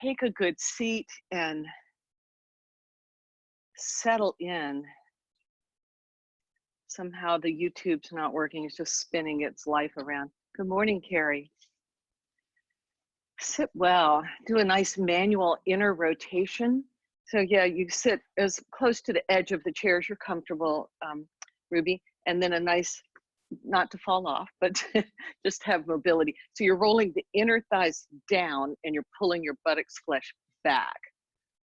Take a good seat and settle in. Somehow the YouTube's not working. It's just spinning its life around. Good morning, Carrie. Sit well. Do a nice manual inner rotation. So yeah, you sit as close to the edge of the chair as you're comfortable, Ruby, and then a nice, not to fall off, but just have mobility. So you're rolling the inner thighs down and you're pulling your buttocks flesh back.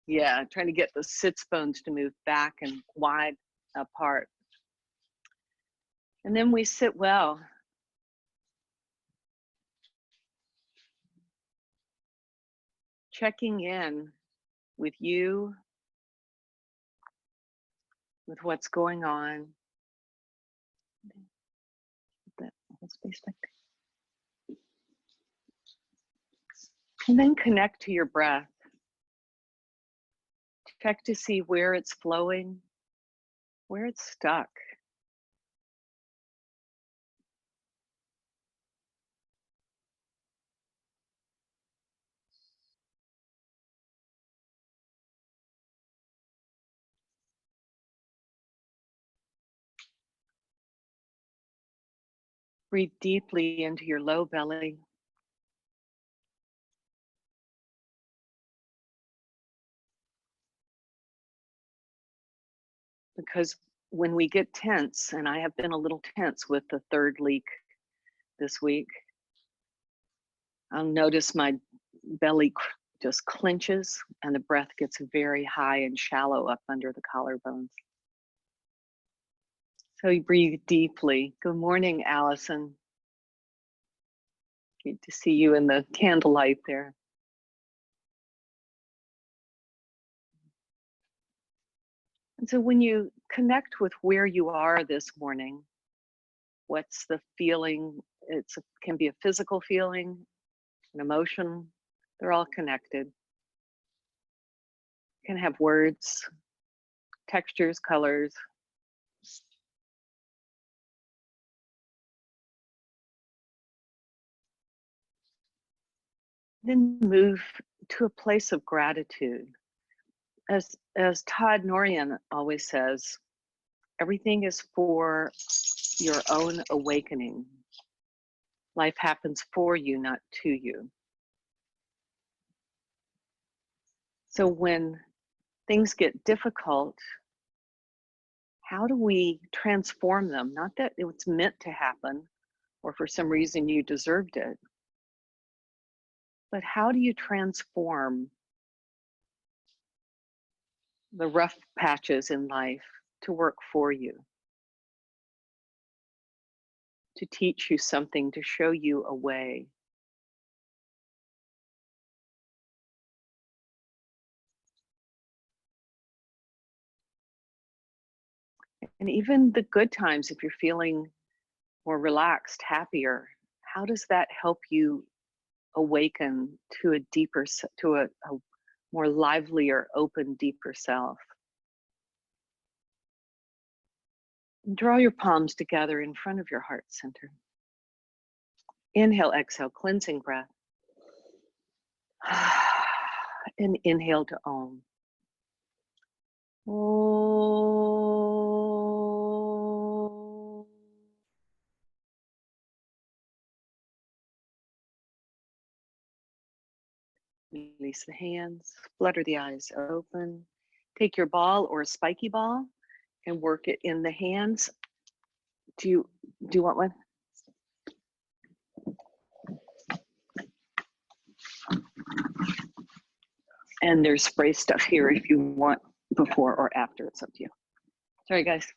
Yeah, trying to get the sits bones to move back and wide apart. And then we sit well. Checking in with you, with what's going on. That space back there. And then connect to your breath. Check to see where it's flowing, where it's stuck. Breathe deeply into your low belly. Because when we get tense, and I have been a little tense with the third leak this week, I'll notice my belly just clenches and the breath gets very high and shallow up under the collarbones. So you breathe deeply. Good morning, Allison. Good to see you in the candlelight there. And so when you connect with where you are this morning, what's the feeling? It can be a physical feeling, an emotion, they're all connected. You can have words, textures, colors. Then move to a place of gratitude. As Todd Norian always says, everything is for your own awakening. Life happens for you, not to you. So when things get difficult, how do we transform them? Not that it's meant to happen or for some reason you deserved it, but how do you transform the rough patches in life to work for you, to teach you something, to show you a way? And even the good times, if you're feeling more relaxed, happier, how does that help you awaken to a deeper, to a more livelier, open, deeper self? And draw your palms together in front of your heart center. Inhale, exhale, cleansing breath. And inhale to Om. Om. Release the hands, flutter the eyes open. Take your ball or a spiky ball and work it in the hands. Do you want one? And there's spray stuff here if you want before or after, it's up to you. Sorry guys.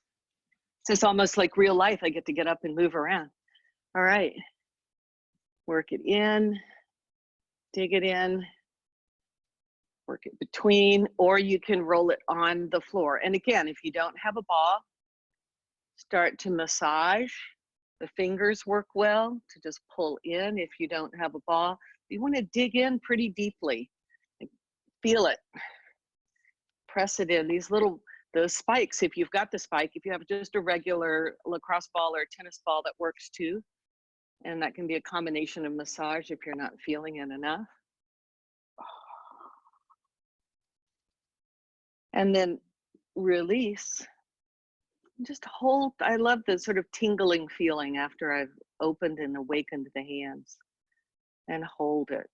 It's almost like real life. I get to get up and move around. All right. Work it in, dig it in, work it between, or you can roll it on the floor. And again, if you don't have a ball, start to massage. The fingers work well to just pull in if you don't have a ball. You want to dig in pretty deeply. Feel it. Press it in. These little, the spikes, if you've got the spike, if you have just a regular lacrosse ball or tennis ball, that works too. And that can be a combination of massage if you're not feeling it enough. And then release. Just hold. I love the sort of tingling feeling after I've opened and awakened the hands. And hold it.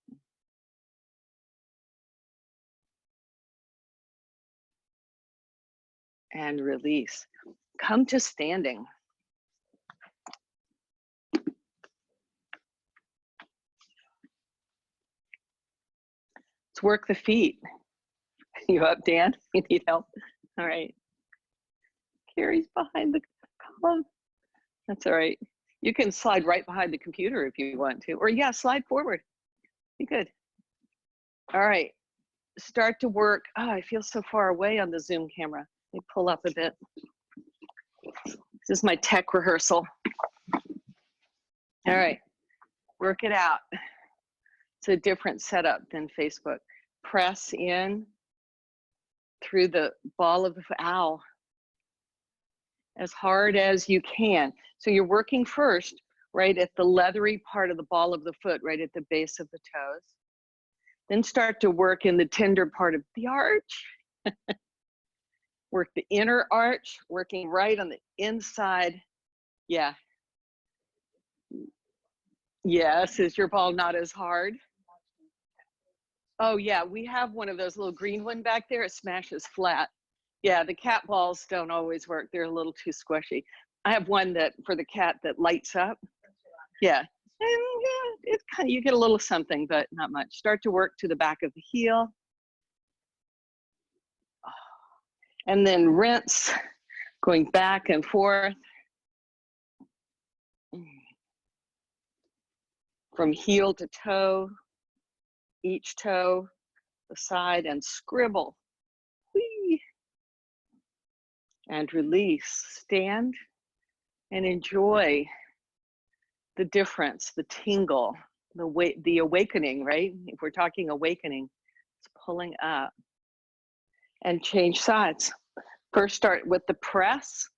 And release. Come to standing. Let's work the feet. You up, Dan? You need help? All right. Carrie's behind the column. That's all right. You can slide right behind the computer if you want to, or yeah, slide forward. Be good. All right. Start to work. Oh, I feel so far away on the Zoom camera. Let me pull up a bit. This is my tech rehearsal. All right. Work it out. It's a different setup than Facebook. Press in through the ball of the owl as hard as you can. So you're working first right at the leathery part of the ball of the foot, right at the base of the toes. Then start to work in the tender part of the arch. Work the inner arch, working right on the inside. Yeah. Yes, is your ball not as hard? Oh yeah, we have one of those little green one back there. It smashes flat. Yeah, the cat balls don't always work. They're a little too squishy. I have one that for the cat that lights up. Yeah, and yeah, it's kind of, you get a little something, but not much. Start to work to the back of the heel. And then rinse, going back and forth. From heel to toe, each toe, the side, and scribble. Whee! And release. Stand and enjoy the difference, the tingle, the awakening, right? If we're talking awakening, it's pulling up. And change sides. First start with the press.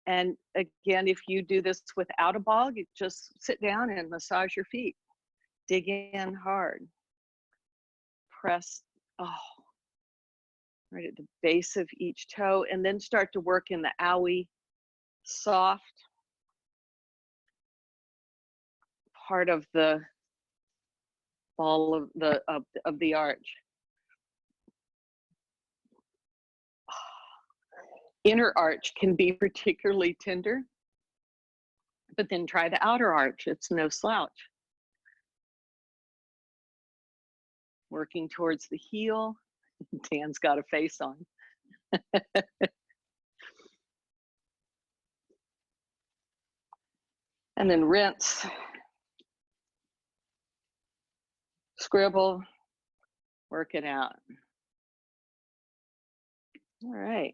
And again, if you do this without a ball, you just sit down and massage your feet. Dig in hard. Press, oh, right at the base of each toe, and then start to work in the owie, soft part of the ball of the arch. Inner arch can be particularly tender, but then try the outer arch. It's no slouch. Working towards the heel. Dan's got a face on. And then rinse. Scribble. Work it out. All right.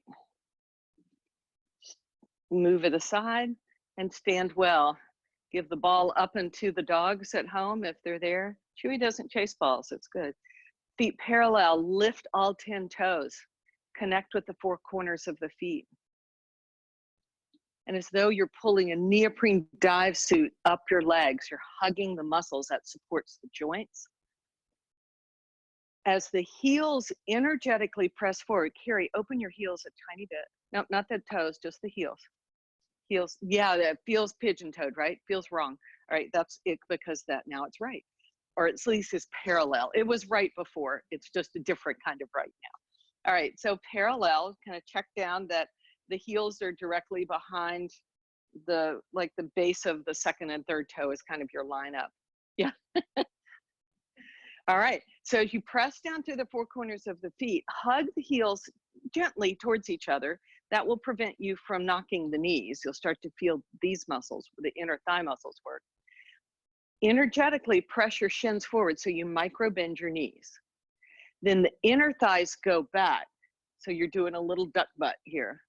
Move it aside and stand well. Give the ball up into the dogs at home if they're there. Chewy doesn't chase balls, it's good. Feet parallel, lift all 10 toes. Connect with the four corners of the feet. And as though you're pulling a neoprene dive suit up your legs, you're hugging the muscles that supports the joints. As the heels energetically press forward, Carrie, open your heels a tiny bit. No, not the toes, just the heels. Heels, yeah, that feels pigeon-toed, right? Feels wrong. All right, that's it because that now it's right. Or at least it's parallel. It was right before, it's just a different kind of right now. All right, so parallel, kind of check down that the heels are directly behind the, like the base of the second and third toe is kind of your lineup. Yeah. All right, so as you press down through the four corners of the feet, hug the heels gently towards each other. That will prevent you from knocking the knees. You'll start to feel these muscles, the inner thigh muscles work. Energetically press your shins forward so you micro bend your knees. Then the inner thighs go back. So you're doing a little duck butt here.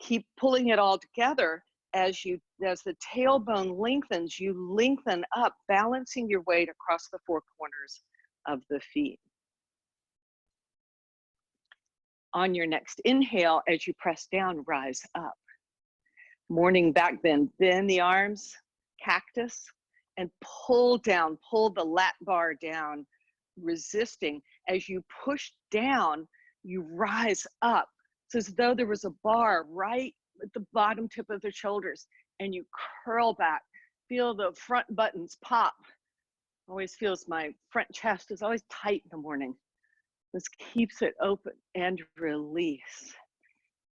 Keep pulling it all together. As the tailbone lengthens, you lengthen up, balancing your weight across the four corners of the feet. On your next inhale, as you press down, rise up. Morning back bend, bend the arms, cactus, and pull down, pull the lat bar down, resisting. As you push down, you rise up. It's as though there was a bar right at the bottom tip of the shoulders, and you curl back. Feel the front buttons pop. Always feels my front chest is always tight in the morning. This keeps it open, and release.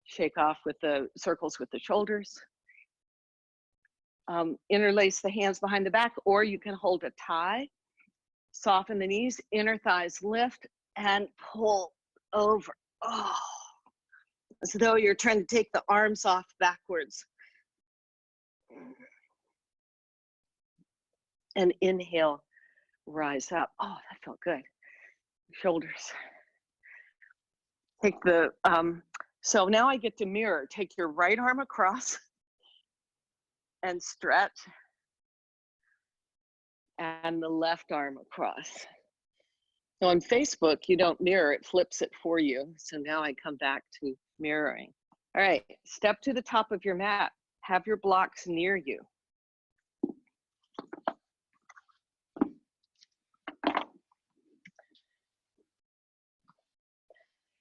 Shake off with the circles with the shoulders. Interlace the hands behind the back, or you can hold a tie. Soften the knees, inner thighs lift, and pull over. Oh, as though you're trying to take the arms off backwards. And inhale, rise up. Oh, that felt good. Shoulders. Take the, so now I get to mirror. Take your right arm across and stretch. And the left arm across. So on Facebook, you don't mirror, it flips it for you. So now I come back to mirroring. All right, step to the top of your mat. Have your blocks near you.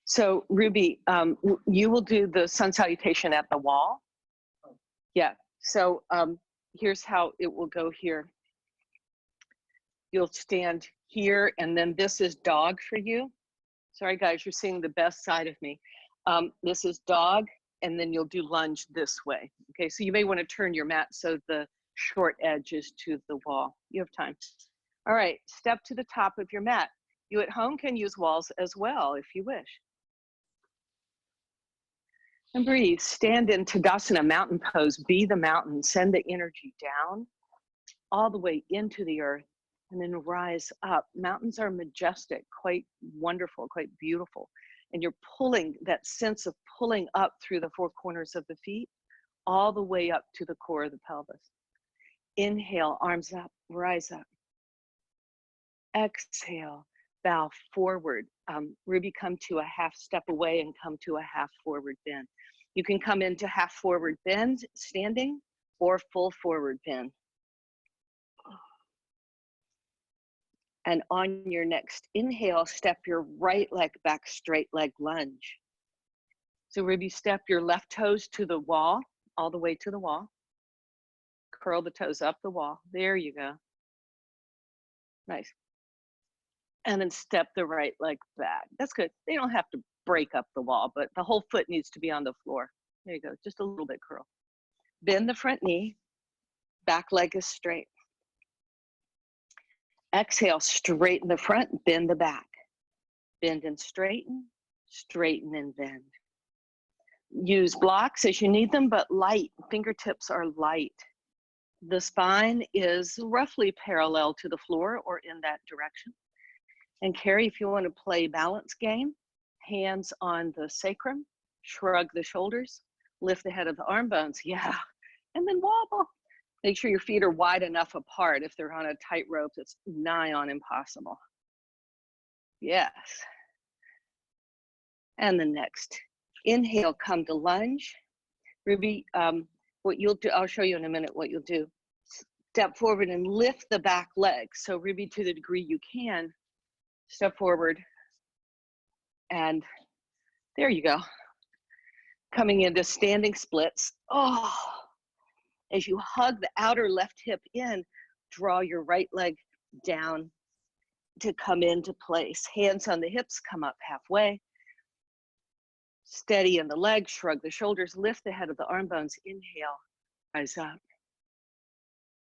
So Ruby, you will do the sun salutation at the wall. Yeah, so here's how it will go here. You'll stand here, and then this is dog for you. Sorry guys, you're seeing the best side of me. This is dog, and then you'll do lunge this way. Okay, so you may want to turn your mat so the short edge is to the wall. You have time. All right, step to the top of your mat. You at home can use walls as well if you wish. And breathe, stand in Tadasana, mountain pose, be the mountain, send the energy down all the way into the earth, and then rise up. Mountains are majestic, quite wonderful, quite beautiful. And you're pulling, that sense of pulling up through the four corners of the feet, all the way up to the core of the pelvis. Inhale, arms up, rise up. Exhale, bow forward. Ruby, come to a half step away and come to a half forward bend. You can come into half forward bend, standing, or full forward bend. And on your next inhale, step your right leg back, straight leg lunge. So Ruby, step your left toes to the wall, all the way to the wall. Curl the toes up the wall. There you go. Nice. And then step the right leg back. That's good. They don't have to break up the wall, but the whole foot needs to be on the floor. There you go, just a little bit curl. Bend the front knee, back leg is straight. Exhale, straighten the front, bend the back. Bend and straighten and bend. Use blocks as you need them, but light. Fingertips are light. The spine is roughly parallel to the floor or in that direction. And Carrie, if you want to play balance game, hands on the sacrum, shrug the shoulders, lift the head of the arm bones, yeah, and then wobble. Make sure your feet are wide enough apart. If they're on a tightrope, it's nigh on impossible. Yes. And the next, inhale, come to lunge. Ruby, what you'll do, I'll show you in a minute what you'll do. Step forward and lift the back leg. So Ruby, to the degree you can, step forward, and there you go. Coming into standing splits. Oh, as you hug the outer left hip in, draw your right leg down to come into place. Hands on the hips, come up halfway. Steady in the legs, shrug the shoulders, lift the head of the arm bones. Inhale, rise up.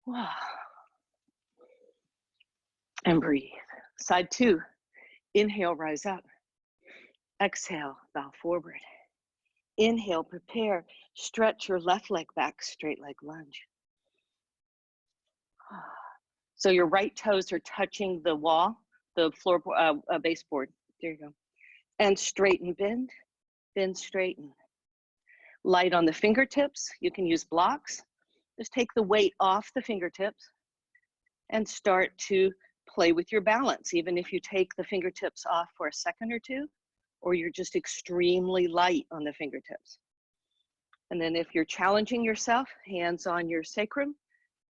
Wow. And breathe. Side two. Inhale, rise up. Exhale, bow forward. Inhale, prepare. Stretch your left leg back, straight leg lunge. So your right toes are touching the wall, the floor, baseboard. There you go. And straighten, bend, straighten. Light on the fingertips. You can use blocks. Just take the weight off the fingertips and start to play with your balance, even if you take the fingertips off for a second or two, or you're just extremely light on the fingertips. And then if you're challenging yourself, hands on your sacrum,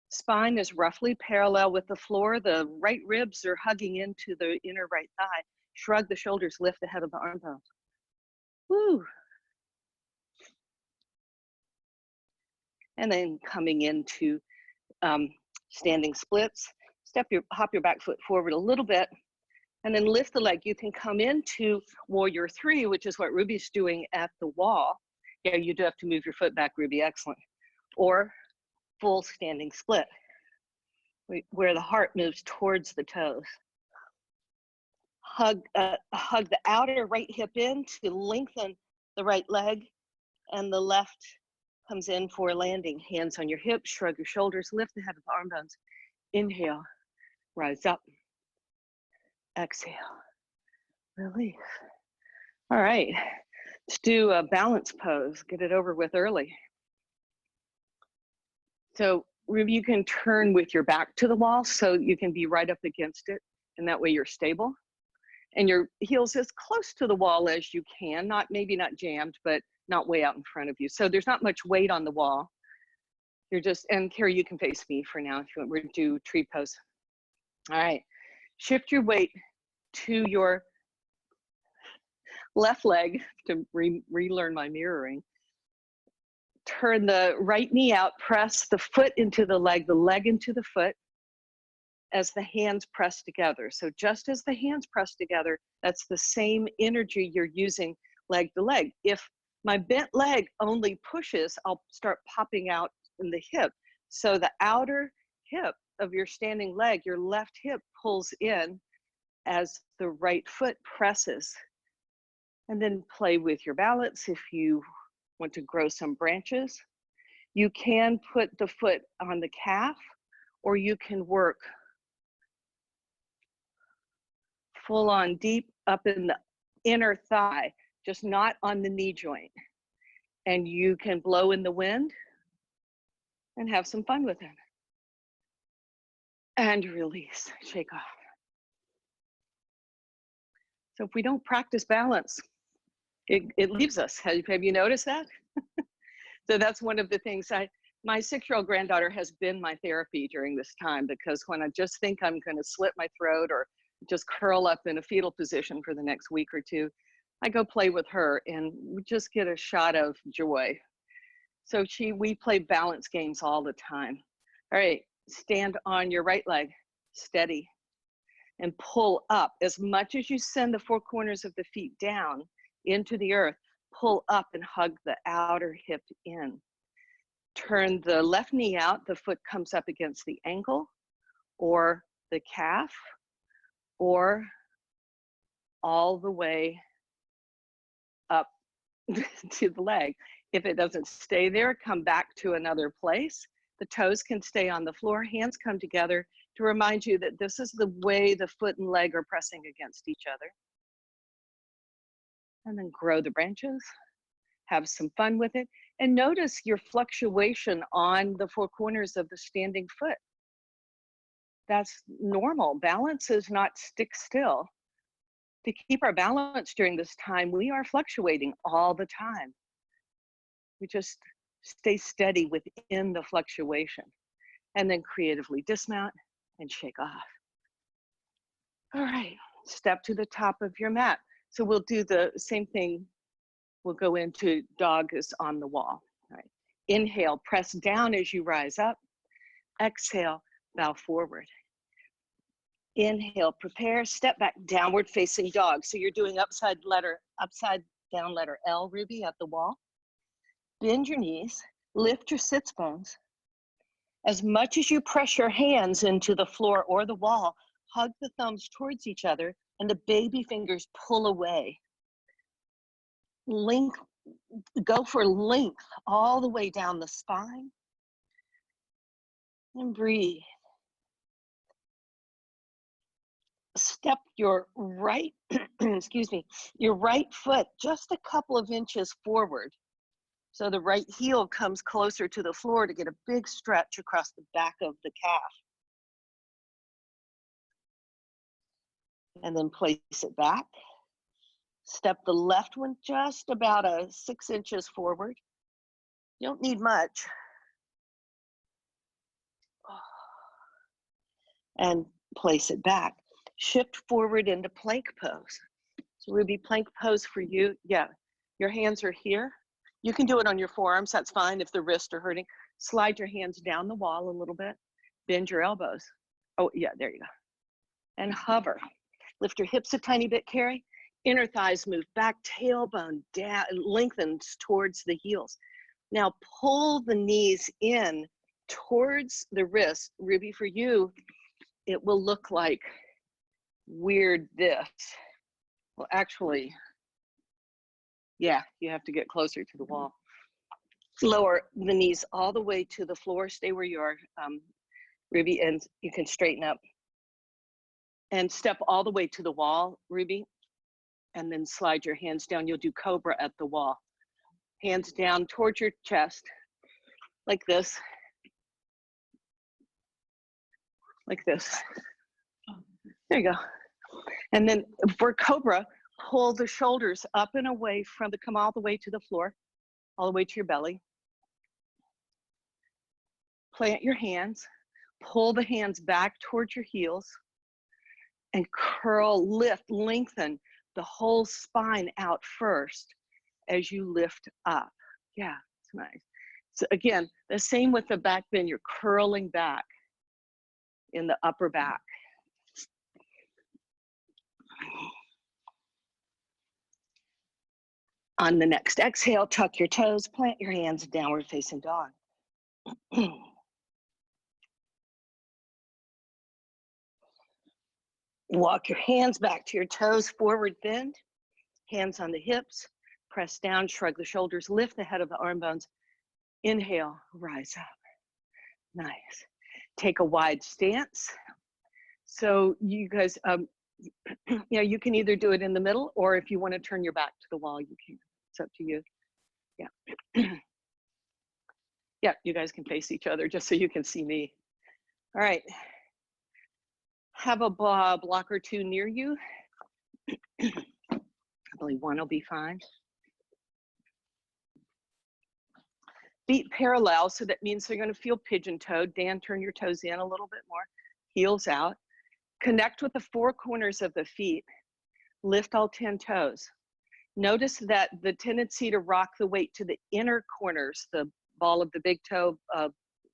spine is roughly parallel with the floor. The right ribs are hugging into the inner right thigh. Shrug the shoulders, lift the head of the arm bones. Woo. And then coming into standing splits, hop your back foot forward a little bit, and then lift the leg. You can come into warrior 3, which is what Ruby's doing at the wall. Yeah, you do have to move your foot back, Ruby, excellent. Or full standing split, where the heart moves towards the toes. Hug the outer right hip in to lengthen the right leg, and the left comes in for landing. Hands on your hips, shrug your shoulders, lift the head with arm bones. Inhale, rise up. Exhale, release. All right, let's do a balance pose. Get it over with early. So Ruby, you can turn with your back to the wall so you can be right up against it, and that way you're stable. And your heels as close to the wall as you can, maybe not jammed, but not way out in front of you. So there's not much weight on the wall. You're just, and Carrie, you can face me for now if you want. We're gonna do tree pose. All right, shift your weight to your left leg to relearn my mirroring. Turn the right knee out, press the foot into the leg into the foot as the hands press together. So just as the hands press together, that's the same energy you're using leg to leg. If my bent leg only pushes, I'll start popping out in the hip. So the outer hip of your standing leg, your left hip pulls in as the right foot presses. And then play with your balance. If you want to grow some branches, you can put the foot on the calf, or you can work full on deep up in the inner thigh, just not on the knee joint. And you can blow in the wind and have some fun with it. And release, shake off. So if we don't practice balance, it leaves us. Have you noticed that? So that's one of the things my 6-year-old granddaughter has been my therapy during this time, because when I just think I'm going to slit my throat or just curl up in a fetal position for the next week or two, I go play with her and we just get a shot of joy. So we play balance games all the time. All right, stand on your right leg, steady, and pull up. As much as you send the 4 corners of the feet down into the earth, pull up and hug the outer hip in. Turn the left knee out, the foot comes up against the ankle or the calf, or all the way up to the leg. If it doesn't stay there, come back to another place. The toes can stay on the floor, hands come together to remind you that this is the way the foot and leg are pressing against each other. And then grow the branches, have some fun with it, and notice your fluctuation on the 4 corners of the standing foot. That's normal. Balance is not stick still. To keep our balance during this time, we are fluctuating all the time. We just stay steady within the fluctuation, and then creatively dismount and shake off. All right, step to the top of your mat. So we'll do the same thing. We'll go into dog is on the wall. All right. Inhale, press down as you rise up. Exhale, bow forward. Inhale, prepare, step back, downward facing dog. So you're doing upside down letter L, Ruby, at the wall. Bend your knees, lift your sits bones. As much as you press your hands into the floor or the wall, hug the thumbs towards each other and the baby fingers pull away. Go for length all the way down the spine. And breathe. Step your right, your right foot just a couple of inches forward. So the right heel comes closer to the floor to get a big stretch across the back of the calf. And then place it back. Step the left one just about 6 inches forward. You don't need much. And place it back. Shift forward into plank pose. So Ruby, plank pose for you. Yeah, Your hands are here. You can do it on your forearms, that's fine if the wrists are hurting. Slide your hands down the wall a little bit. Bend your elbows. Oh yeah, there you go. And hover. Lift your hips a tiny bit, Carrie. Inner thighs move back, tailbone down, lengthens towards the heels. Now pull the knees in towards the wrists. Ruby, for you, it will look like weird this. Well, actually, yeah, you have to get closer to the wall. Lower the knees all the way to the floor. Stay where you are, Ruby, and you can straighten up. And step all the way to the wall, Ruby, and then slide your hands down. You'll do cobra at the wall. Hands down towards your chest, like this. Like this. There you go. And then for cobra, pull the shoulders up and away from the, come all the way to the floor, all the way to your belly. Plant your hands, pull the hands back towards your heels, and curl, lift, lengthen the whole spine out first as you lift up. Yeah, it's nice. So again, the same with the back bend, you're curling back in the upper back. On the next exhale, tuck your toes, plant your hands, downward facing dog. Walk your hands back to your toes, forward bend, hands on the hips, press down, shrug the shoulders, lift the head of the arm bones. Inhale, rise up. Nice. Take a wide stance. So you guys, yeah, you can either do it in the middle, or if you want to turn your back to the wall, you can. It's up to you. Yeah. Yeah, you guys can face each other just so you can see me. All right. Have a block or two near you. I believe one will be fine. Feet parallel, so that means they're going to feel pigeon-toed. Dan, turn your toes in a little bit more. Heels out. Connect with the four corners of the feet. Lift all 10 toes. Notice that the tendency to rock the weight to the inner corners, the ball of the big toe,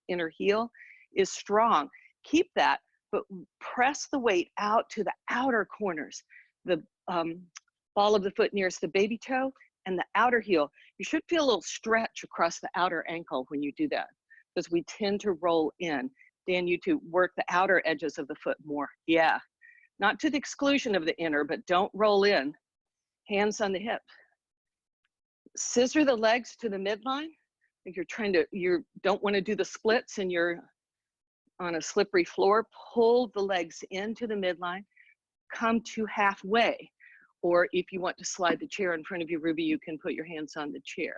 inner heel, is strong. Keep that, but press the weight out to the outer corners. The ball of the foot nearest the baby toe and the outer heel. You should feel a little stretch across the outer ankle when you do that, because we tend to roll in. Dan, you to work the outer edges of the foot more. Yeah, not to the exclusion of the inner, but don't roll in. Hands on the hip. Scissor the legs to the midline. If you're trying to, you don't want to do the splits and you're on a slippery floor, pull the legs into the midline, come to halfway. Or if you want to slide the chair in front of you, Ruby, you can put your hands on the chair.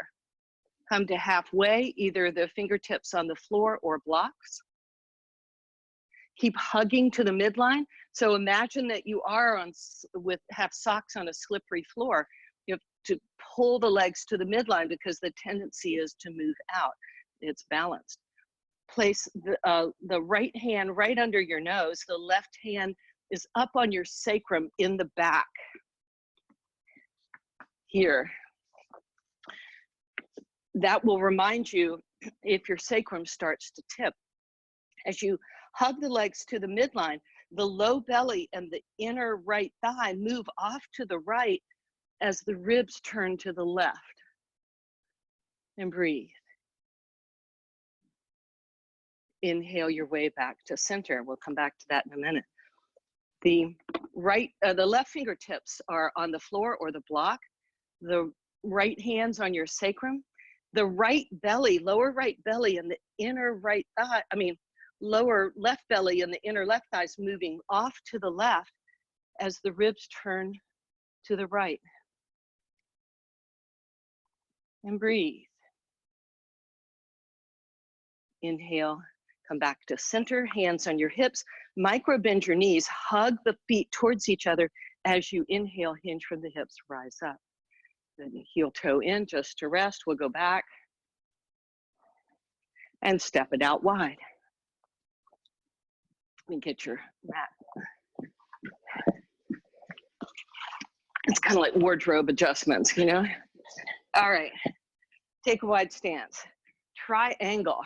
Come to halfway, either the fingertips on the floor or blocks. Keep hugging to the midline. So imagine that you are on have socks on a slippery floor. You have to pull the legs to the midline because the tendency is to move out. It's balanced. Place the right hand right under your nose. The left hand is up on your sacrum in the back. Here. That will remind you if your sacrum starts to tip. As you hug the legs to the midline, the low belly and the inner right thigh move off to the right as the ribs turn to the left. And breathe. Inhale your way back to center. We'll come back to that in a minute. The left fingertips are on the floor or the block. The right hand's on your sacrum. The right belly, lower right belly and the inner right thigh, lower left belly and the inner left thighs moving off to the left as the ribs turn to the right. And breathe. Inhale, come back to center, hands on your hips, micro bend your knees, hug the feet towards each other as you inhale, hinge from the hips, rise up. Then heel toe in just to rest. We'll go back and step it out wide. Let me get your mat. It's kind of like wardrobe adjustments, you know? All right, take a wide stance. Triangle.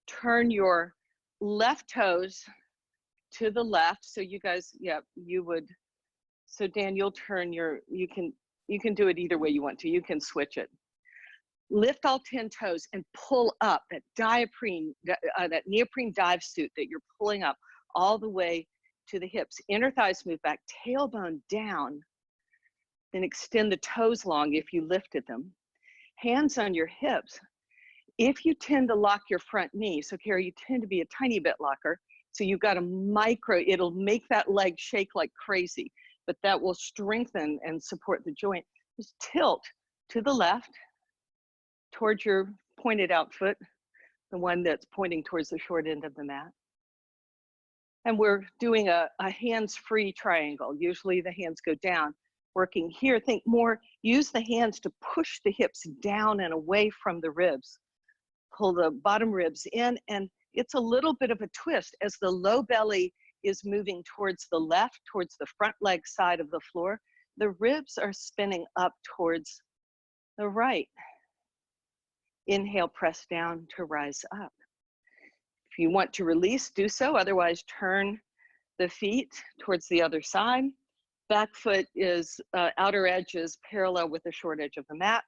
Turn your left toes to the left. So you guys, yeah, you would. So Dan, you'll turn your, you can do it either way you want to. You can switch it. Lift all 10 toes and pull up that diaphragm, that neoprene dive suit that you're pulling up all the way to the hips. Inner thighs move back, tailbone down. Then extend the toes long if you lifted them. Hands on your hips. If you tend to lock your front knee, so Carrie, you tend to be a tiny bit locker, so you've got a micro, it'll make that leg shake like crazy, but that will strengthen and support the joint. Just tilt to the left, towards your pointed out foot, the one that's pointing towards the short end of the mat. And we're doing a hands-free triangle. Usually the hands go down. Working here, think more, use the hands to push the hips down and away from the ribs. Pull the bottom ribs in, and it's a little bit of a twist as the low belly is moving towards the left, towards the front leg side of the floor. The ribs are spinning up towards the right. Inhale, press down to rise up. If you want to release, do so. Otherwise, turn the feet towards the other side. Back foot is, outer edge is parallel with the short edge of the mat.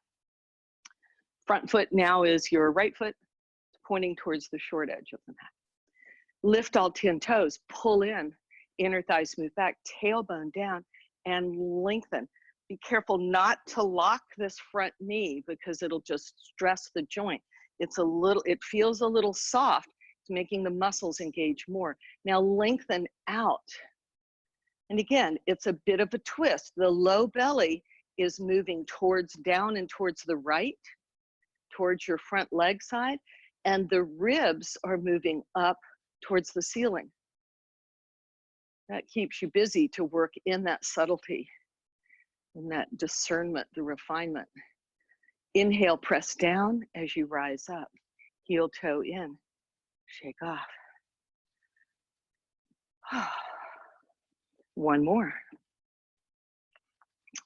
Front foot now is your right foot pointing towards the short edge of the mat. Lift all 10 toes, pull in, inner thighs move back, tailbone down, and lengthen. Be careful not to lock this front knee because it'll just stress the joint. It's a little, it feels a little soft. It's making the muscles engage more. Now lengthen out. And again, it's a bit of a twist. The low belly is moving towards down and towards the right, towards your front leg side, and the ribs are moving up towards the ceiling. That keeps you busy to work in that subtlety, in that discernment, the refinement. Inhale, press down as you rise up. Heel toe in, shake off. One more.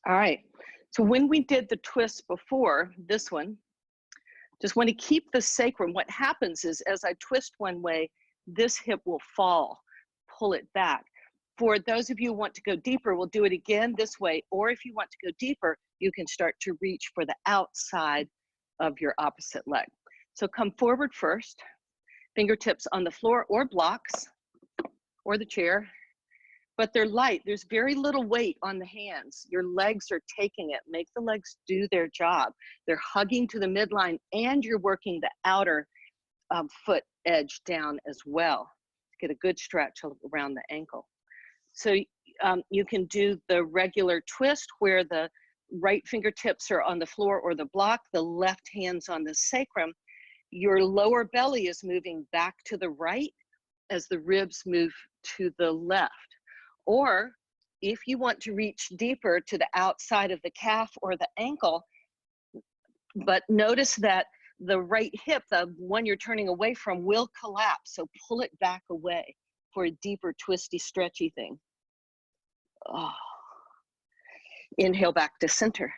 All right, so when we did the twist before, this one, just want to keep the sacrum. What happens is as I twist one way, this hip will fall, pull it back. For those of you who want to go deeper, we'll do it again this way, or if you want to go deeper, you can start to reach for the outside of your opposite leg. So come forward first, fingertips on the floor or blocks or the chair, but they're light. There's very little weight on the hands. Your legs are taking it. Make the legs do their job. They're hugging to the midline and you're working the outer foot edge down as well. Get a good stretch around the ankle. So you can do the regular twist where the right fingertips are on the floor or the block, the left hand's on the sacrum. Your lower belly is moving back to the right as the ribs move to the left. Or if you want to reach deeper to the outside of the calf or the ankle, but notice that the right hip, the one you're turning away from, will collapse. So pull it back away for a deeper, twisty, stretchy thing. Oh. Inhale back to center.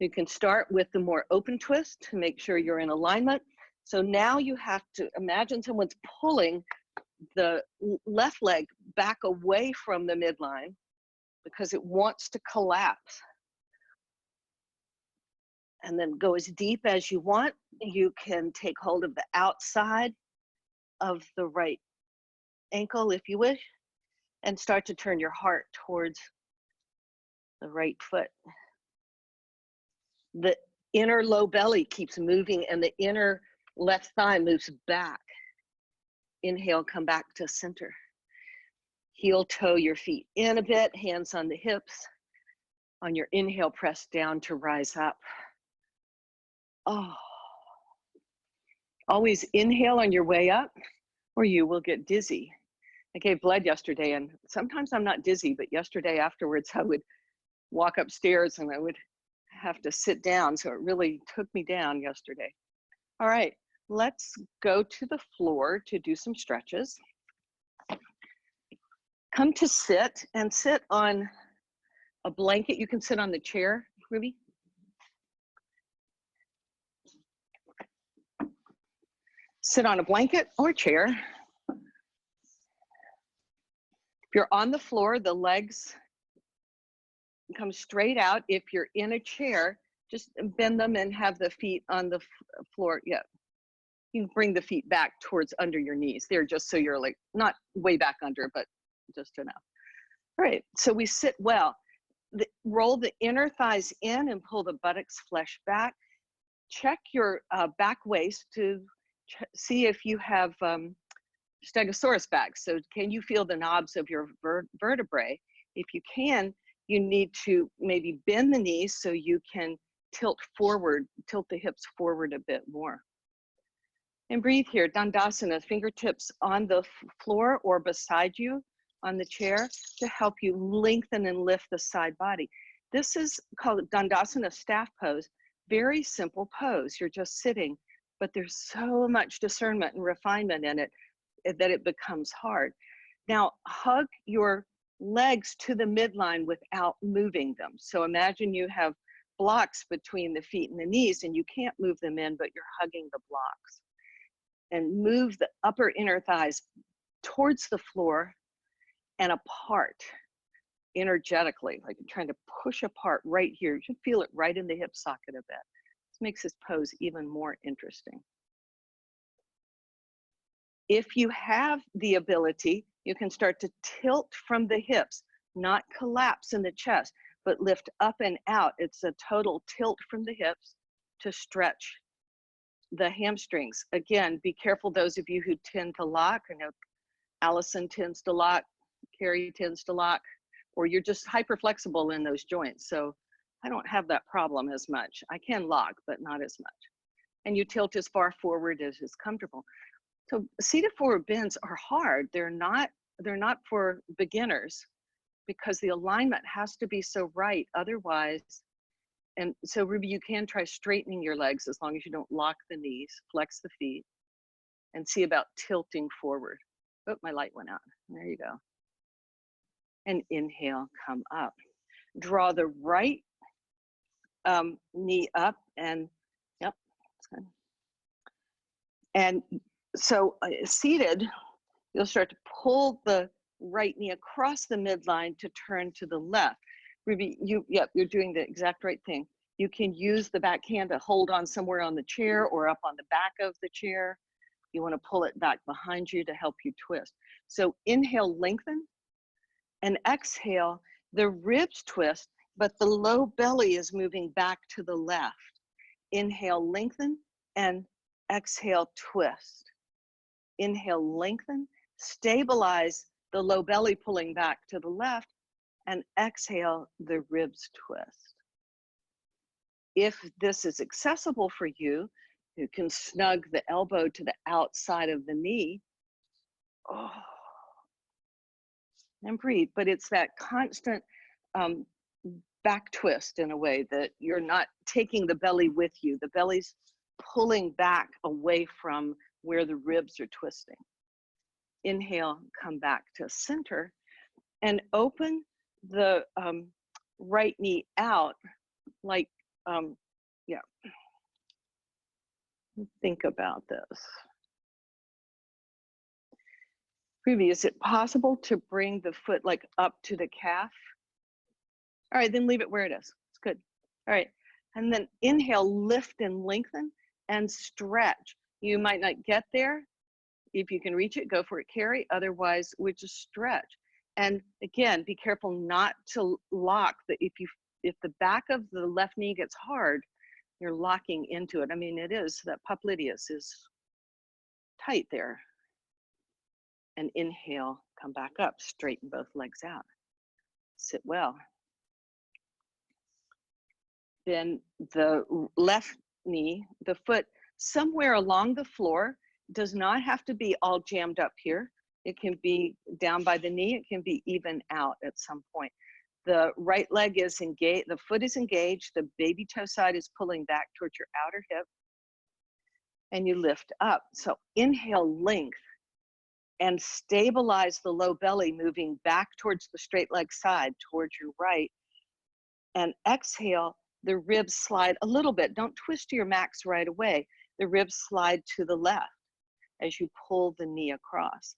You can start with the more open twist to make sure you're in alignment. So now you have to imagine someone's pulling the left leg back away from the midline because it wants to collapse. And then go as deep as you want. You can take hold of the outside of the right ankle if you wish, and start to turn your heart towards the right foot. The inner low belly keeps moving and the inner left thigh moves back. Inhale, come back to center. Heel toe your feet in a bit, hands on the hips. On your inhale, press down to rise up. Oh. Always inhale on your way up or you will get dizzy. I gave blood yesterday and sometimes I'm not dizzy, but yesterday afterwards I would walk upstairs and I would have to sit down. So it really took me down yesterday. All right, let's go to the floor to do some stretches. Come to sit and sit on a blanket. You can sit on the chair, Ruby. Sit on a blanket or chair. If you're on the floor, the legs come straight out. If you're in a chair, just bend them and have the feet on the floor. Yeah, you can bring the feet back towards under your knees there, just so you're like not way back under, but just enough. All right, so we sit well. Roll the inner thighs in and pull the buttocks flesh back. Check your back waist to see if you have stegosaurus back. So can you feel the knobs of your vertebrae? If you can, you need to maybe bend the knees so you can tilt forward, tilt the hips forward a bit more. And breathe here, Dandasana, fingertips on the floor or beside you on the chair to help you lengthen and lift the side body. This is called Dandasana staff pose. Very simple pose, you're just sitting, but there's so much discernment and refinement in it that it becomes hard. Now, hug your legs to the midline without moving them. So imagine you have blocks between the feet and the knees and you can't move them in, but you're hugging the blocks. And move the upper inner thighs towards the floor and apart energetically, like you're trying to push apart right here. You should feel it right in the hip socket a bit. This makes this pose even more interesting. If you have the ability, you can start to tilt from the hips, not collapse in the chest, but lift up and out. It's a total tilt from the hips to stretch the hamstrings. Again, be careful those of you who tend to lock. I know Allison tends to lock, Carrie tends to lock, or you're just hyper flexible in those joints. So I don't have that problem as much. I can lock, but not as much. And you tilt as far forward as is comfortable. So seated forward bends are hard. They're not for beginners because the alignment has to be so right. Otherwise, and so Ruby, you can try straightening your legs as long as you don't lock the knees, flex the feet, and see about tilting forward. Oh, my light went out. There you go. And inhale, come up. Draw the right knee up and, yep, that's good. And so seated, you'll start to pull the right knee across the midline to turn to the left. Ruby, you're doing the exact right thing. You can use the back hand to hold on somewhere on the chair or up on the back of the chair. You want to pull it back behind you to help you twist. So inhale, lengthen, and exhale, the ribs twist, but the low belly is moving back to the left. Inhale, lengthen, and exhale, twist. Inhale, lengthen, stabilize the low belly pulling back to the left, and exhale, the ribs twist. If this is accessible for you, you can snug the elbow to the outside of the knee. Oh, and breathe, but it's that constant back twist in a way that you're not taking the belly with you. The belly's pulling back away from where the ribs are twisting. Inhale, come back to center and open the right knee out like, yeah. Think about this. Ruby, is it possible to bring the foot like up to the calf? All right, then leave it where it is. It's good. All right, and then inhale, lift and lengthen and stretch. You might not get there. If you can reach it, go for it, Carrie. Otherwise, we just stretch. And again, be careful not to lock. If the back of the left knee gets hard, you're locking into it. I mean, it is, that popliteus is tight there. And inhale, come back up, straighten both legs out. Sit well. Then the left knee, the foot somewhere along the floor, does not have to be all jammed up here. It can be down by the knee. It can be even out at some point. The right leg is engaged, the foot is engaged, the baby toe side is pulling back towards your outer hip, and you lift up. So inhale, length, and stabilize the low belly, moving back towards the straight leg side, towards your right. And exhale, the ribs slide a little bit. Don't twist to your max right away. The ribs slide to the left. as you pull the knee across.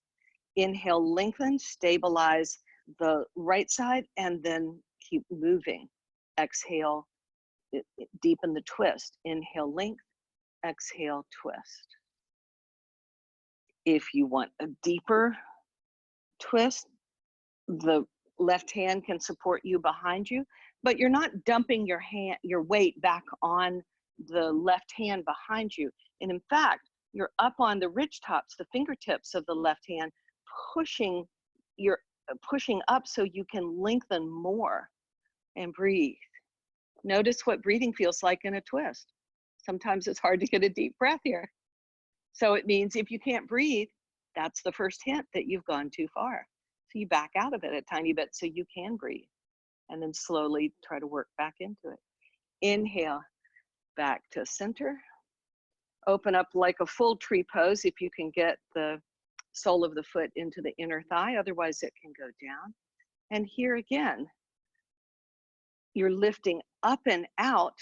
Inhale, lengthen, stabilize the right side, and then keep moving. Exhale, deepen the twist. Inhale, length, exhale, twist. If you want a deeper twist, the left hand can support you behind you, but you're not dumping your weight back on the left hand behind you. And in fact, you're up on the ridge tops, the fingertips of the left hand, pushing up so you can lengthen more. And breathe. Notice what breathing feels like in a twist. Sometimes it's hard to get a deep breath here. So it means if you can't breathe, that's the first hint that you've gone too far. So you back out of it a tiny bit so you can breathe, and then slowly try to work back into it. Inhale, back to center. Open up like a full tree pose if you can get the sole of the foot into the inner thigh, otherwise it can go down. And here again, you're lifting up and out,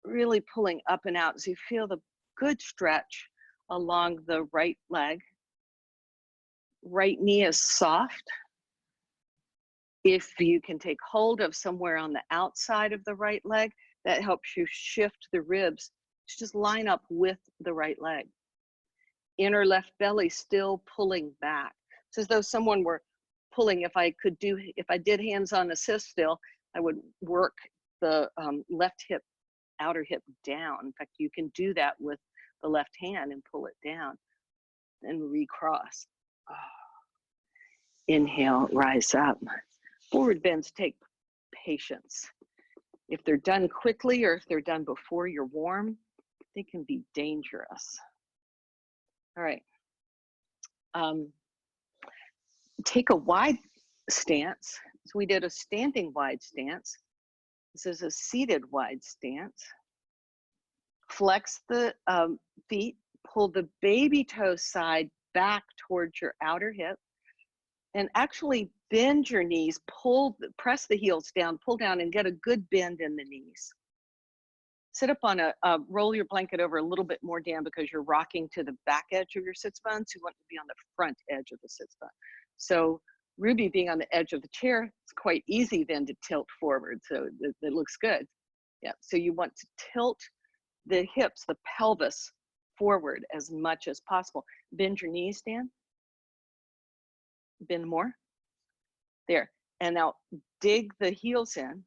really pulling up and out as you feel the good stretch along the right leg. Right knee is soft. If you can take hold of somewhere on the outside of the right leg, that helps you shift the ribs to just line up with the right leg. Inner left belly still pulling back. It's as though someone were pulling. If I did hands-on assist still, I would work the left hip, outer hip down. In fact, you can do that with the left hand and pull it down and recross. Inhale, rise up. Forward bends take patience. If they're done quickly or if they're done before you're warm, they can be dangerous. All right. Take a wide stance. So we did a standing wide stance. This is a seated wide stance. Flex the feet, pull the baby toe side back towards your outer hip, and actually bend your knees, press the heels down, pull down, and get a good bend in the knees. Sit up on roll your blanket over a little bit more down because you're rocking to the back edge of your sits bones. You want to be on the front edge of the sits bone. So Ruby being on the edge of the chair, it's quite easy then to tilt forward. So it looks good. Yeah, so you want to tilt the hips, the pelvis forward as much as possible. Bend your knees, Dan. Bend more. There. And now dig the heels in,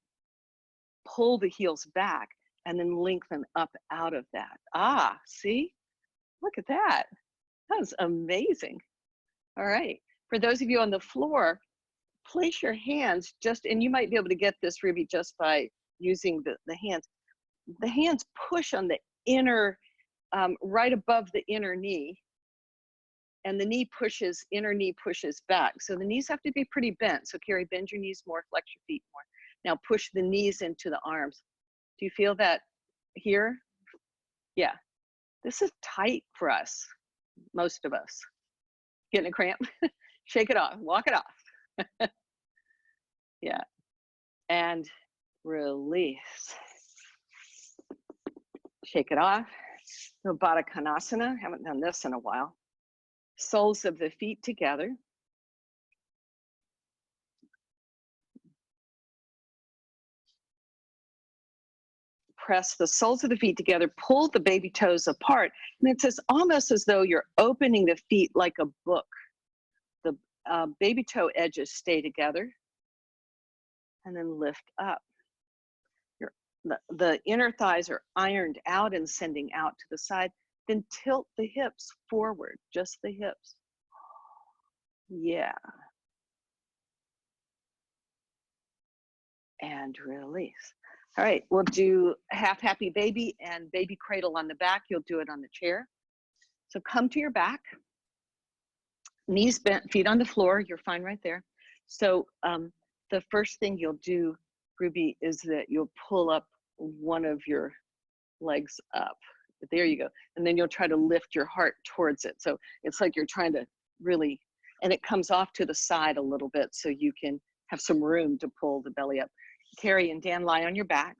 pull the heels back, and then lengthen up out of that. Ah, see? Look at that. That was amazing. All right. For those of you on the floor, place your hands and you might be able to get this, Ruby, just by using the hands. The hands push on the inner, right above the inner knee, and the inner knee pushes back. So the knees have to be pretty bent. So Carrie, bend your knees more, flex your feet more. Now push the knees into the arms. Do you feel that here? Yeah. This is tight for us, most of us. Getting a cramp? Shake it off, walk it off. Yeah. And release. Shake it off. The Baddha Konasana, haven't done this in a while. Soles of the feet together. Press the soles of the feet together, pull the baby toes apart. And it's almost as though you're opening the feet like a book. The baby toe edges stay together. And then lift up. The inner thighs are ironed out and sending out to the side. Then tilt the hips forward, just the hips. Yeah. And release. All right, we'll do half happy baby and baby cradle on the back. You'll do it on the chair. So come to your back, knees bent, feet on the floor. You're fine right there. So the first thing you'll do, Ruby, is that you'll pull up one of your legs up. There you go. And then you'll try to lift your heart towards it. So it's like you're trying to really, and it comes off to the side a little bit so you can have some room to pull the belly up. Carrie and Dan, lie on your back,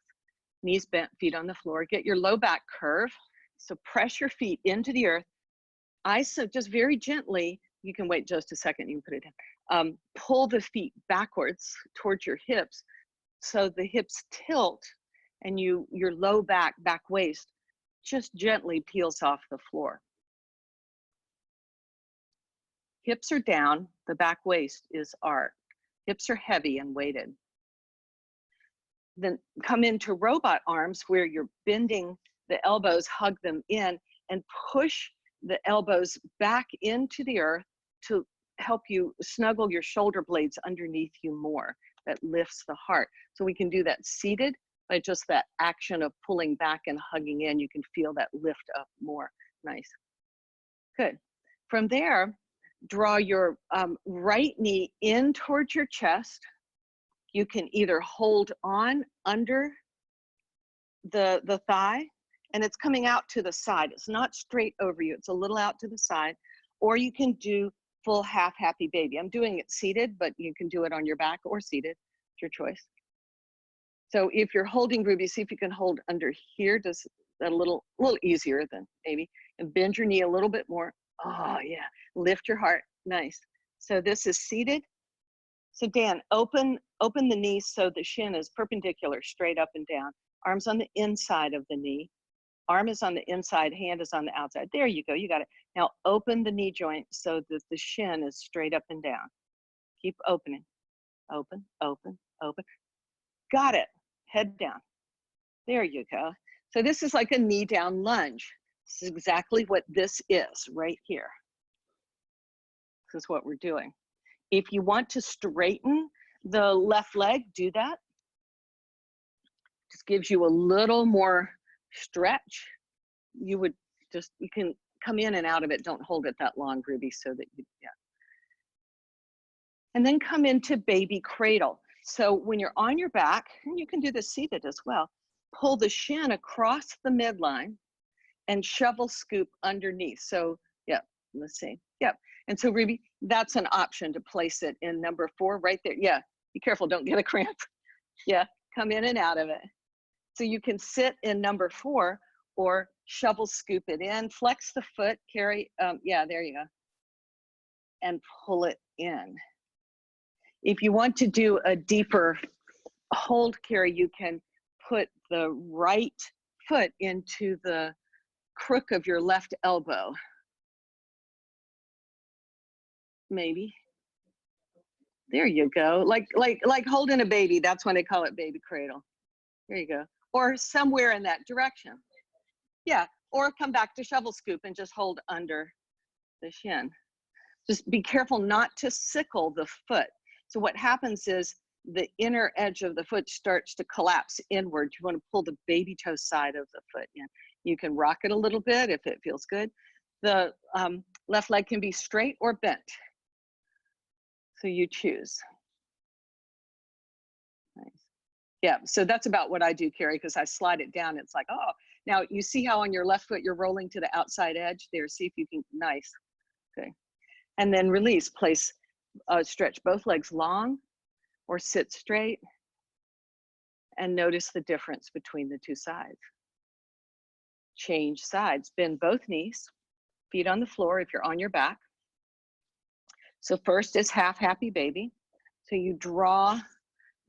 knees bent, feet on the floor. Get your low back curve. So press your feet into the earth, So just very gently, you can wait just a second, you can put it in. Pull the feet backwards towards your hips so the hips tilt and your low back waist just gently peels off the floor. Hips are down, the back waist is arched. Hips are heavy and weighted. Then come into robot arms where you're bending the elbows, hug them in, and push the elbows back into the earth to help you snuggle your shoulder blades underneath you more. That lifts the heart. So we can do that seated by just that action of pulling back and hugging in. You can feel that lift up more. Nice. Good. From there, draw your right knee in towards your chest. You can either hold on under the thigh, and it's coming out to the side. It's not straight over you. It's a little out to the side. Or you can do full half happy baby. I'm doing it seated, but you can do it on your back or seated. It's your choice. So if you're holding, Ruby, see if you can hold under here. Just that a little easier than maybe. And bend your knee a little bit more. Oh, yeah. Lift your heart. Nice. So this is seated. So Dan, open the knee so the shin is perpendicular, straight up and down. Arms on the inside of the knee. Arm is on the inside, hand is on the outside. There you go, you got it. Now open the knee joint so that the shin is straight up and down. Keep opening. Open, open, open. Got it. Head down. There you go. So this is like a knee down lunge. This is exactly what this is right here. This is what we're doing. If you want to straighten the left leg, do that. Just gives you a little more stretch. You can come in and out of it. Don't hold it that long, Ruby, so that you, yeah. And then come into baby cradle. So when you're on your back, and you can do this seated as well, pull the shin across the midline and shovel scoop underneath. So yeah, let's see. Yep. And so Ruby, that's an option to place it in number 4 right there. Yeah, be careful, don't get a cramp. Yeah, come in and out of it. So you can sit in number 4 or shovel scoop it in, flex the foot, carry, yeah, there you go. And pull it in. If you want to do a deeper hold, Carrie, you can put the right foot into the crook of your left elbow. Maybe. There you go. Like holding a baby. That's when they call it baby cradle. There you go. Or somewhere in that direction. Yeah. Or come back to shovel scoop and just hold under the shin. Just be careful not to sickle the foot. So what happens is the inner edge of the foot starts to collapse inward. You want to pull the baby toe side of the foot in. You can rock it a little bit if it feels good. The left leg can be straight or bent. So you choose. Nice. Yeah, so that's about what I do, Carrie, because I slide it down. It's like, oh, now you see how on your left foot you're rolling to the outside edge there. See if you can, nice. Okay. And then release, place, stretch both legs long or sit straight and notice the difference between the two sides. Change sides, bend both knees, feet on the floor if you're on your back. So first is half happy baby. So you draw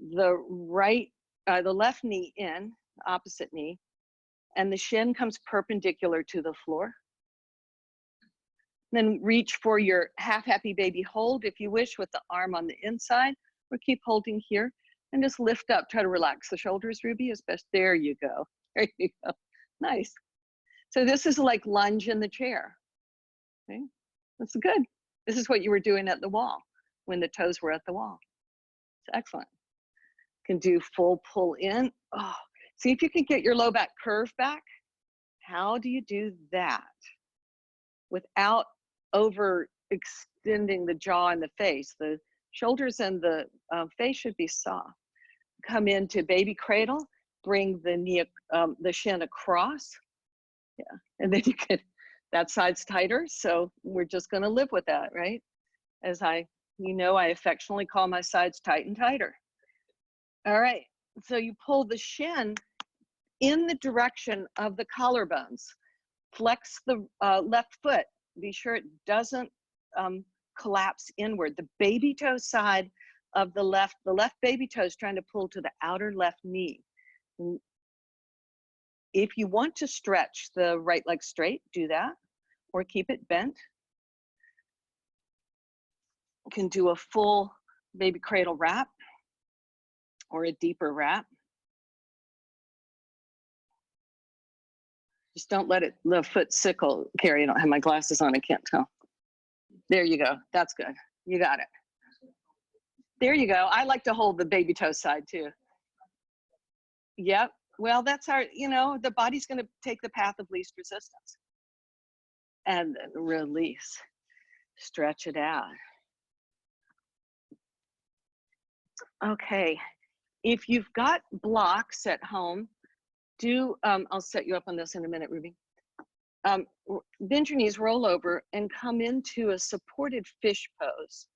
the left knee in, the opposite knee, and the shin comes perpendicular to the floor. Then reach for your half happy baby hold if you wish with the arm on the inside, or keep holding here and just lift up. Try to relax the shoulders, Ruby, as best. There you go. There you go. Nice. So this is like lunge in the chair. Okay, that's good. This is what you were doing at the wall when the toes were at the wall. It's excellent. Can do full pull in. Oh, see if you can get your low back curve back. How do you do that without overextending the jaw and the face? The shoulders and the face should be soft. Come into baby cradle. Bring the knee, the shin across. Yeah, and then you can. That side's tighter, so we're just going to live with that, right? As I affectionately call my sides tight and tighter. All right, so you pull the shin in the direction of the collarbones. Flex the left foot be sure it doesn't collapse inward. The baby toe side of the left baby toe is trying to pull to the outer left knee. If you want to stretch the right leg straight, do that, or keep it bent. You can do a full baby cradle wrap or a deeper wrap. Just don't let it, the foot sickle, Carrie, I don't have my glasses on, I can't tell. There you go, that's good, you got it. There you go, I like to hold the baby toe side too. Yep, well, that's our, you know, the body's gonna take the path of least resistance. And then release, stretch it out. Okay, if you've got blocks at home, I'll set you up on this in a minute, Ruby. Bend your knees, roll over, and come into a supported fish pose.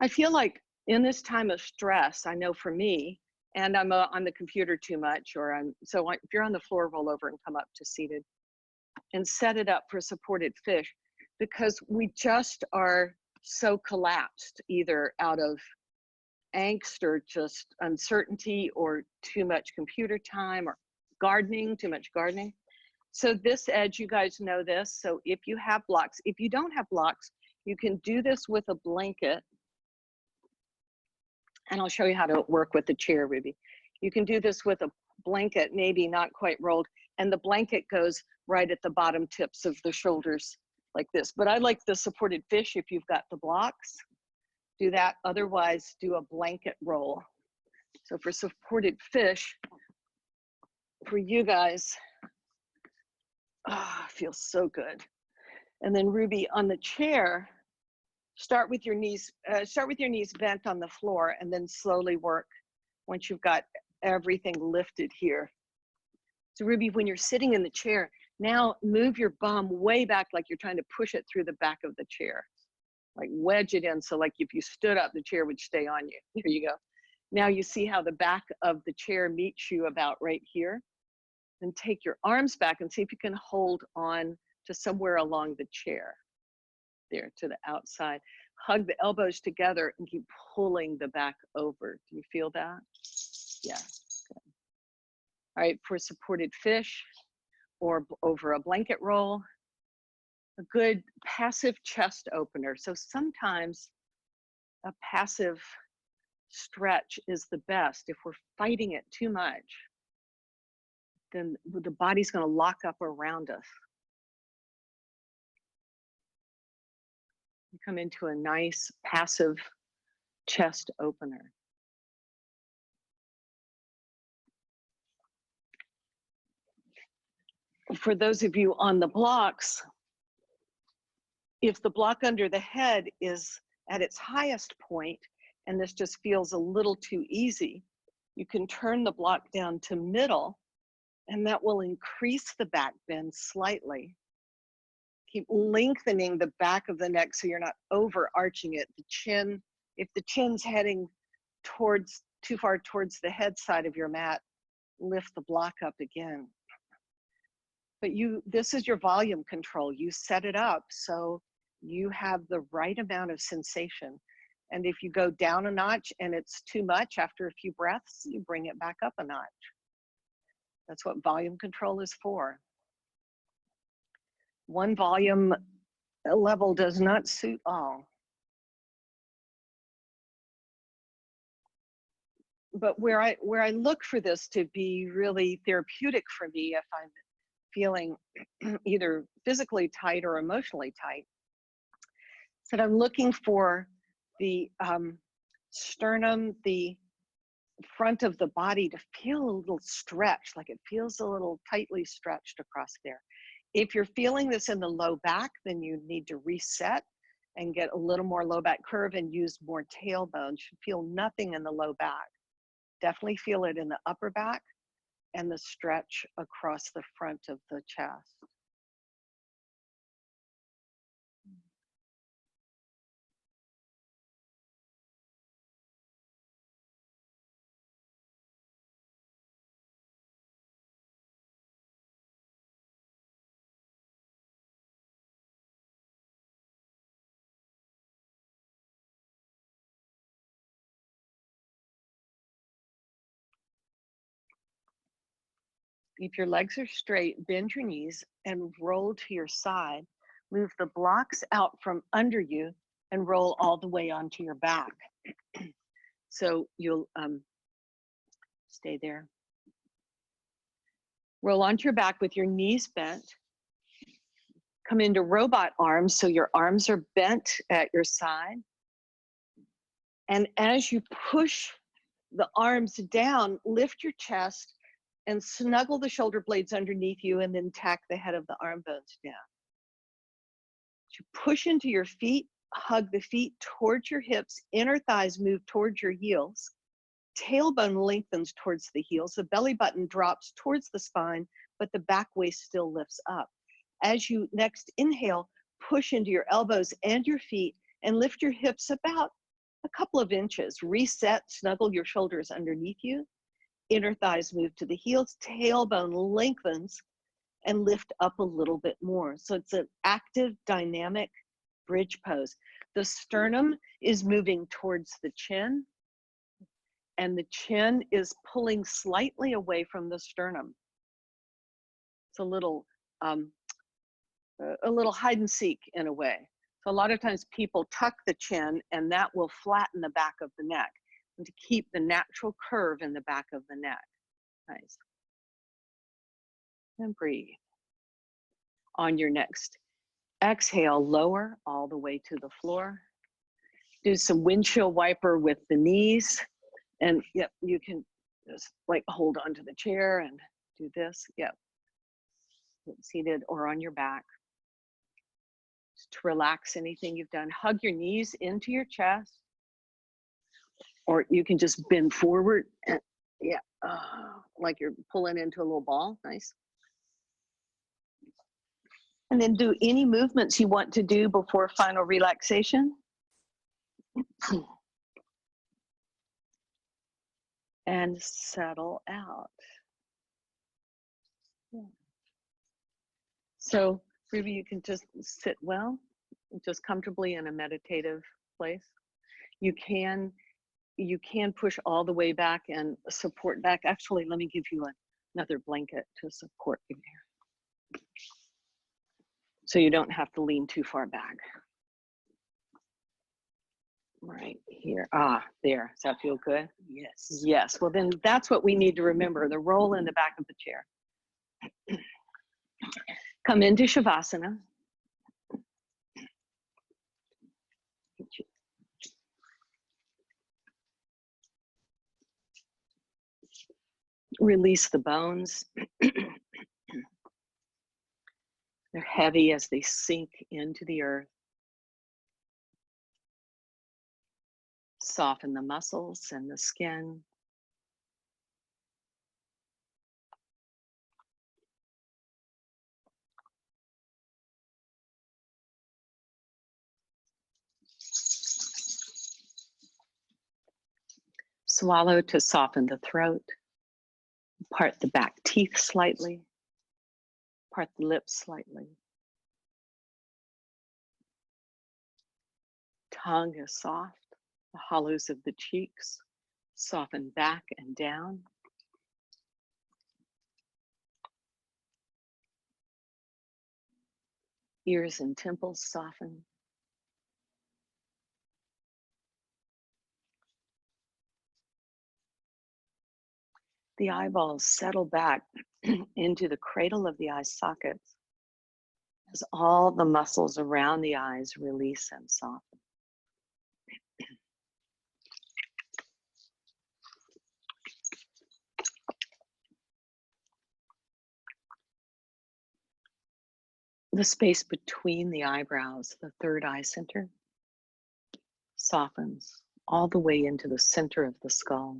I feel like in this time of stress, I know for me, and I'm on the computer too much, so if you're on the floor, roll over and come up to seated, and set it up for supported fish, because we just are so collapsed, either out of angst or just uncertainty or too much computer time or gardening, too much gardening. So this edge, you guys know this. So if you have blocks, if you don't have blocks, you can do this with a blanket. And I'll show you how to work with the chair, Ruby. You can do this with a blanket, maybe not quite rolled, and the blanket goes right at the bottom tips of the shoulders like this. But I like the supported fish if you've got the blocks. Do that, otherwise do a blanket roll. So for supported fish, for you guys, feels so good. And then Ruby, on the chair, start with your knees bent on the floor, and then slowly work once you've got everything lifted here. So Ruby, when you're sitting in the chair, now move your bum way back like you're trying to push it through the back of the chair. Like wedge it in, so like if you stood up, the chair would stay on you. Here you go. Now you see how the back of the chair meets you about right here. Then take your arms back and see if you can hold on to somewhere along the chair. There, to the outside. Hug the elbows together and keep pulling the back over. Do you feel that? Yeah. Good. All right, for supported fish or over a blanket roll, a good passive chest opener. So sometimes a passive stretch is the best. If we're fighting it too much, then the body's going to lock up around us. You come into a nice passive chest opener. For those of you on the blocks, if the block under the head is at its highest point, and this just feels a little too easy, you can turn the block down to middle, and that will increase the back bend slightly. Keep lengthening the back of the neck so you're not overarching it. The chin, if the chin's heading too far towards the head side of your mat, lift the block up again. But this is your volume control. You set it up so you have the right amount of sensation. And if you go down a notch and it's too much after a few breaths, you bring it back up a notch. That's what volume control is for. One volume level does not suit all. But where I look for this to be really therapeutic for me, if I'm feeling either physically tight or emotionally tight, is that I'm looking for the sternum, the front of the body to feel a little stretched, like it feels a little tightly stretched across there. If you're feeling this in the low back, then you need to reset and get a little more low back curve and use more tailbone. You should feel nothing in the low back. Definitely feel it in the upper back and the stretch across the front of the chest. If your legs are straight, bend your knees and roll to your side. Move the blocks out from under you and roll all the way onto your back. So you'll stay there. Roll onto your back with your knees bent. Come into robot arms, so your arms are bent at your side. And as you push the arms down, lift your chest and snuggle the shoulder blades underneath you, and then tack the head of the arm bones down. You push into your feet, hug the feet towards your hips, inner thighs move towards your heels, tailbone lengthens towards the heels, the belly button drops towards the spine, but the back waist still lifts up. As you next inhale, push into your elbows and your feet and lift your hips about a couple of inches. Reset, snuggle your shoulders underneath you. Inner thighs move to the heels, tailbone lengthens and lift up a little bit more. So it's an active, dynamic bridge pose. The sternum is moving towards the chin, and the chin is pulling slightly away from the sternum. It's a little hide and seek in a way. So a lot of times people tuck the chin and that will flatten the back of the neck, and to keep the natural curve in the back of the neck. Nice. And breathe. On your next exhale, lower all the way to the floor. Do some windshield wiper with the knees. And yep, you can just like hold onto the chair and do this. Yep. Seated or on your back. Just to relax anything you've done. Hug your knees into your chest. Or you can just bend forward and yeah, like you're pulling into a little ball. Nice. And then do any movements you want to do before final relaxation. And settle out. So maybe you can just sit well, just comfortably in a meditative place. You can push all the way back and support back. Actually, let me give you another blanket to support you here. So you don't have to lean too far back. Right here. Ah, there. Does that feel good? Yes. Yes. Well, then that's what we need to remember, the roll in the back of the chair. Come into Shavasana. Release the bones. They're heavy as they sink into the earth. Soften the muscles and the skin. Swallow to soften the throat. Part the back teeth slightly. Part the lips slightly. Tongue is soft. The hollows of the cheeks soften back and down. Ears and temples soften. The eyeballs settle back into the cradle of the eye sockets as all the muscles around the eyes release and soften. The space between the eyebrows, the third eye center, softens all the way into the center of the skull.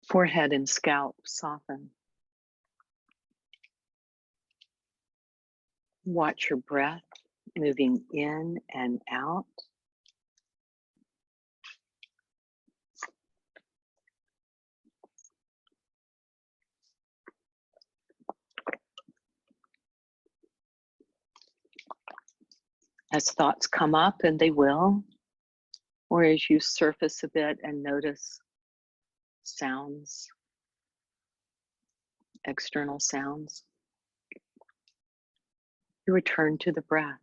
Forehead and scalp soften. Watch your breath moving in and out. As thoughts come up, and they will, or as you surface a bit and notice sounds, external sounds, you return to the breath.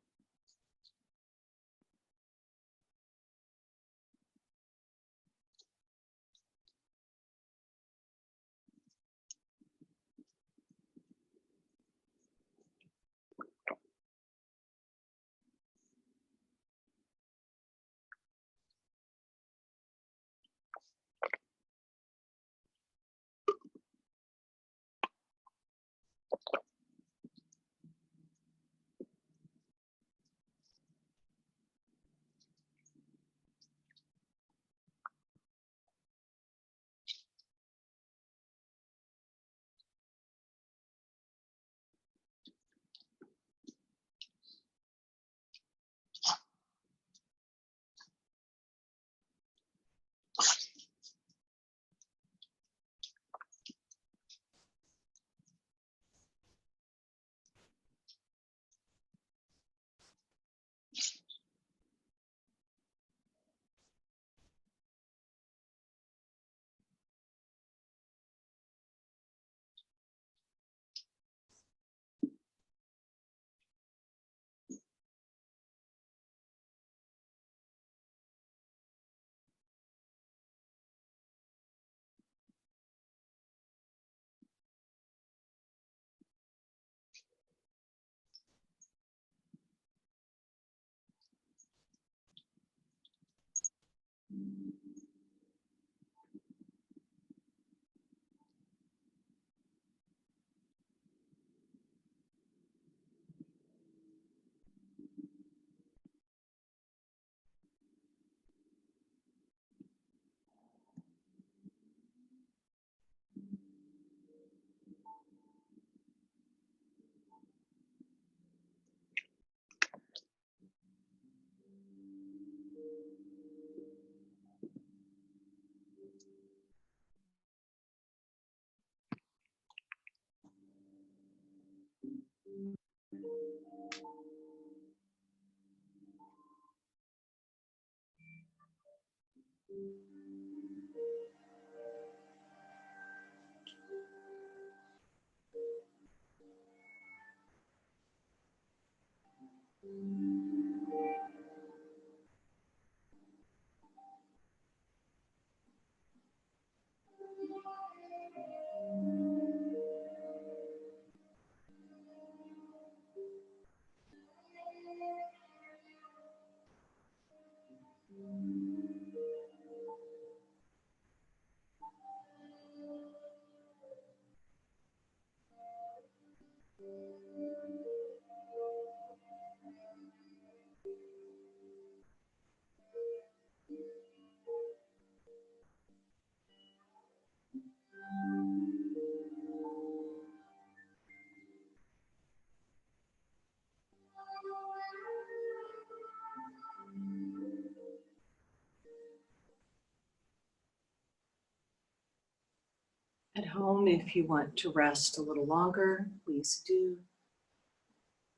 At home, if you want to rest a little longer, please do.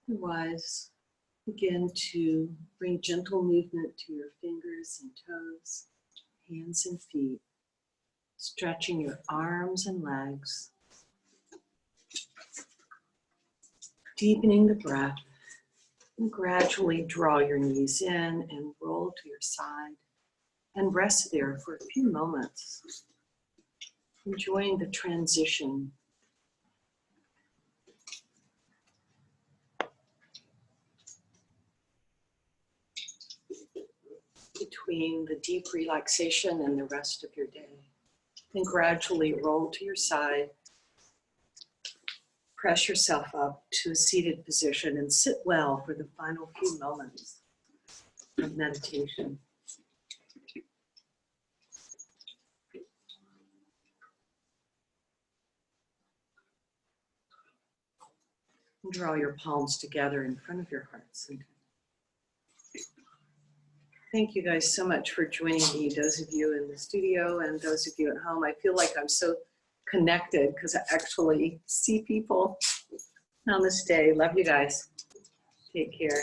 Otherwise, begin to bring gentle movement to your fingers and toes, hands and feet, stretching your arms and legs, deepening the breath, and gradually draw your knees in and roll to your side and rest there for a few moments, enjoying the transition between the deep relaxation and the rest of your day. Then gradually roll to your side, press yourself up to a seated position and sit well for the final few moments of meditation. And draw your palms together in front of your heart center. Thank you guys so much for joining me, those of you in the studio and those of you at home. I feel like I'm so connected because I actually see people. Namaste. Love you guys. Take care.